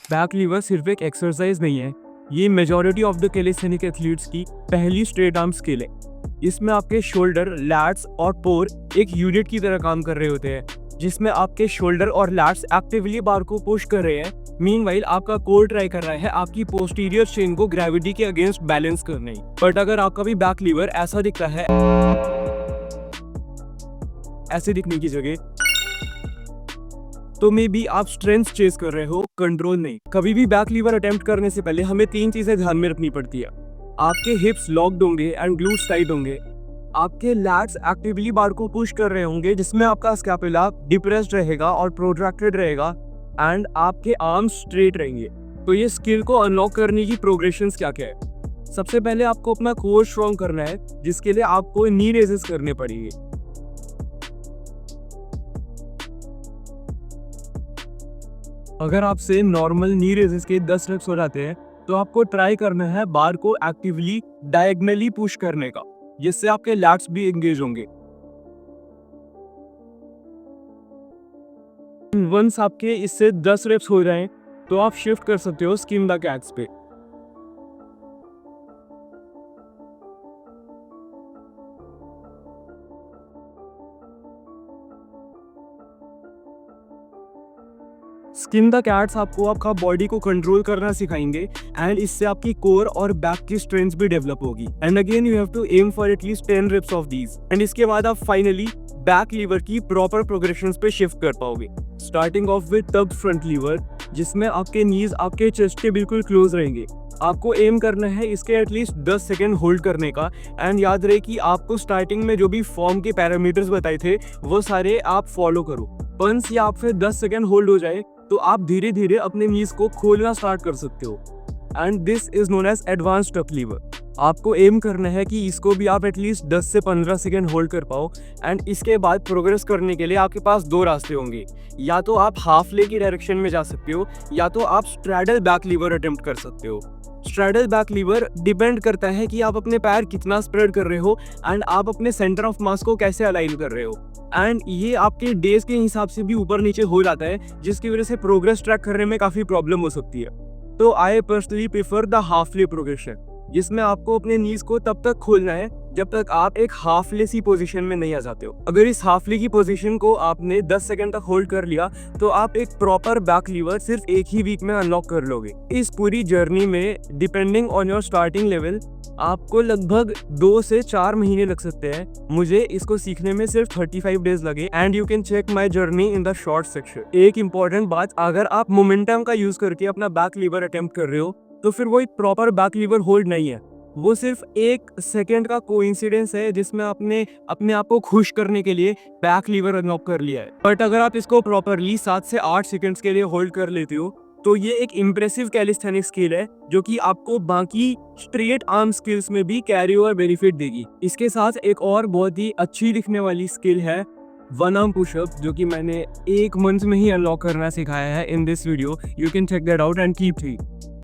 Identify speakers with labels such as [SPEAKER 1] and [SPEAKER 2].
[SPEAKER 1] Back liver सिर्फ एक exercise नहीं है, ये majority of the calisthenic athletes की पहली स्ट्रेट आर्म स्किल है। इसमें आपके शोल्डर, लैट्स और पोर एक यूनिट की तरह काम कर रहे होते हैं, जिसमें आपके शोल्डर और लैट्स एक्टिवली बार को पुश कर रहे हैं। मीनवाइल आपका कोर ट्राई कर रहा है आपकी पोस्टीरियर चेन को ग्रेविटी के अगेंस्ट बैलेंस करने। बट अगर आपका भी बैक लीवर ऐसा दिखता है, ऐसे दिखने की जगह, तो मे बी आप स्ट्रेंथ चेस कर रहे हो, कंट्रोल नहीं। कभी भी बैक लीवर अटेम्प्ट करने से पहले हमें 3 चीजें ध्यान में रखनी पड़ती है। आपके हिप्स लॉक्ड होंगे एंड ग्लूट्स टाइट होंगे, आपके लैट्स एक्टिवली बार को पुश कर रहे होंगे, जिसमें आपका स्कैपुला डिप्रेस्ड रहेगा और प्रोट्रैक्टेड रहेगा, एंड आपके आर्म्स स्ट्रेट रहेंगे। तो ये स्किल को अनलॉक करने की प्रोग्रेशंस क्या क्या है? सबसे पहले आपको अपना कोर स्ट्रॉन्ग करना है, जिसके लिए आपको नी रेजेस करने पड़ेंगे। अगर आपसे नॉर्मल नी रेजेस के 10 रेप्स हो जाते हैं, तो आपको ट्राई करना है बार को एक्टिवली डायगनली पुश करने का, जिससे आपके लैट्स भी एंगेज होंगे। वंस आपके इससे 10 रेप्स हो जाएं, तो आप शिफ्ट कर सकते हो स्किन द कैट्स पे। स्किन द कैट्स आपको आपका बॉडी को कंट्रोल करना सिखाएंगे, एंड इससे आपकी कोर और बैक की स्ट्रेंथ भी डेवलप होगी। And again you have to aim for at least 10 reps of these, and इसके बाद आप फाइनली बैक लीवर की प्रॉपर प्रोग्रेशंस पे शिफ्ट कर पाओगे। Starting off with tuck front lever, जिसमें आपके नीज आपके चेस्ट के बिल्कुल क्लोज रहेंगे। आपको एम करना है इसके एटलीस्ट 10 सेकेंड होल्ड करने का, एंड याद रहे कि आपको स्टार्टिंग में जो भी फॉर्म के पैरामीटर्स बताए थे वो सारे आप फॉलो करो। वंस ये आप फिर 10 सेकेंड होल्ड हो जाए, तो आप धीरे धीरे अपने नीज को खोलना स्टार्ट कर सकते हो, and this is known as advance tuck lever. आपको एम करना है कि इसको भी आप एटलीस्ट 10 से 15 सेकेंड होल्ड कर पाओ, एंड इसके बाद प्रोग्रेस करने के लिए आपके पास 2 रास्ते होंगे। या तो आप हाफ ले की डायरेक्शन में जा सकते हो, या तो आप स्ट्रैडल बैक लीवर अटेम्प्ट कर सकते हो। स्ट्रैडल बैक लीवर डिपेंड करता है कि आप अपने पैर कितना स्प्रेड कर रहे हो, एंड आप अपने सेंटर ऑफ मास को कैसे अलाइन कर रहे हो, एंड ये आपके डेज के हिसाब से भी ऊपर नीचे हो जाता है, जिसकी वजह से प्रोग्रेस ट्रैक करने में काफी प्रॉब्लम हो सकती है। तो I personally prefer the halfly progression, जिसमें आपको अपने नीज को तब तक खोलना है जब तक आप एक हाफले सी पोजीशन में नहीं आ जाते हो। अगर इस हाफले की पोजीशन को आपने 10 सेकंड तक होल्ड कर लिया, तो आप एक प्रॉपर बैक लीवर सिर्फ एक ही वीक में अनलॉक कर लोगे। इस पूरी जर्नी में depending on your starting level आपको लगभग 2 से 4 महीने लग सकते हैं। मुझे इसको सीखने में सिर्फ 35 डेज लगे, and you can check my journey in the short section. एक इंपॉर्टेंट बात, अगर आप मोमेंटम का यूज करके अपना बैक लीवर अटेम्प्ट कर रहे हो, तो फिर वो एक प्रॉपर बैक लीवर होल्ड नहीं है, वो सिर्फ 1 सेकेंड का कोइंसिडेंस है, जिसमें आपने अपने आप को खुश करने के लिए बैक लीवर अनलॉक कर लिया है। बट अगर आप इसको प्रॉपरली 7 से 8 सेकेंड्स के लिए होल्ड कर लेते हो, तो ये एक इम्प्रेसिव कैलिस्थेनिक स्किल है, जो कि आपको बाकी स्ट्रेट आर्म स्किल्स में भी कैरी ओवर बेनिफिट देगी। इसके साथ एक और बहुत ही अच्छी दिखने वाली स्किल है वन आर्म पुशअप, जो कि मैंने 1 मंथ में ही अनलॉक करना सिखाया है in this video. You can check that out and keep थी।